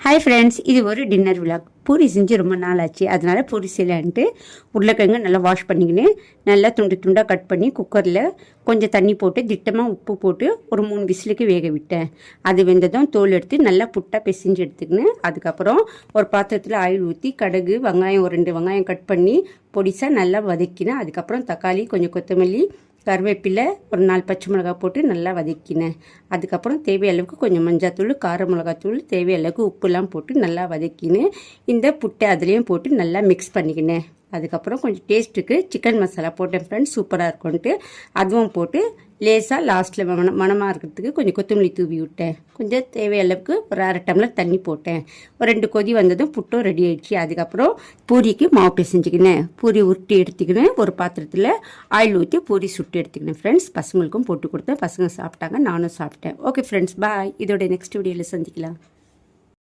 Hi friends, இது ஒரு dinner vlog. Puri செஞ்சு ரொம்ப நாள் ஆச்சு. அதனால் பூரி செய்யலான்ட்டு உருளைக்கிழங்கு நல்லா வாஷ் பண்ணிக்கின்னு நல்லா துண்டு துண்டாக கட் பண்ணி குக்கரில் கொஞ்சம் தண்ணி போட்டு திட்டமாக உப்பு போட்டு ஒரு 3 விசிலுக்கு வேக விட்டேன். அது வெந்ததும் தோல் எடுத்து நல்லா புட்டாக பிசைஞ்சு எடுத்துக்கின்னு அதுக்கப்புறம் ஒரு பாத்திரத்தில் ஆயில் ஊற்றி கடுகு வெங்காயம் ஒரு 2 வெங்காயம் கட் பண்ணி பொடிசாக நல்லா வதக்கினேன். அதுக்கப்புறம் தக்காளி கொஞ்சம் கொத்தமல்லி கருவேப்பிலை ஒரு 4 பச்சை மிளகாய் போட்டு நல்லா வதக்கினேன். அதுக்கப்புறம் தேவையான அளவுக்கு கொஞ்சம் மஞ்சாத்தூள் கார மிளகாத்தூள் தேவையான அளவுக்கு உப்புலாம் போட்டு நல்லா வதக்கினேன். இந்த புட்டை அதுலேயும் போட்டு நல்லா மிக்ஸ் பண்ணிக்கினேன். அதுக்கப்புறம் கொஞ்சம் டேஸ்ட்டுக்கு சிக்கன் மசாலா போட்டேன் ஃப்ரெண்ட்ஸ், சூப்பராக இருக்கும்ன்ட்டு அதுவும் போட்டு லேசாக லாஸ்ட்டில் மணமாக இருக்கிறதுக்கு கொஞ்சம் கொத்தமல்லி தூவி விட்டேன். கொஞ்சம் தேவையான அளவுக்கு ஒரு 1/2 டம்ளர் தண்ணி போட்டேன். ஒரு 2 கொதி வந்ததும் புட்டும் ரெடி ஆயிடுச்சு. அதுக்கப்புறம் பூரிக்கு மாவு பிசைஞ்சிக்கினேன். பூரி உருட்டி எடுத்துக்கினேன். ஒரு பாத்திரத்தில் ஆயில் ஊற்றி பூரி சுட்டு எடுத்துக்கினேன் ஃப்ரெண்ட்ஸ். பசங்களுக்கும் போட்டு கொடுத்தேன். பசங்க சாப்பிட்டாங்க, நானும் சாப்பிட்டேன். ஓகே ஃப்ரெண்ட்ஸ், பாய். இதோட நெக்ஸ்ட் வீடியோவில் சந்திக்கலாம்.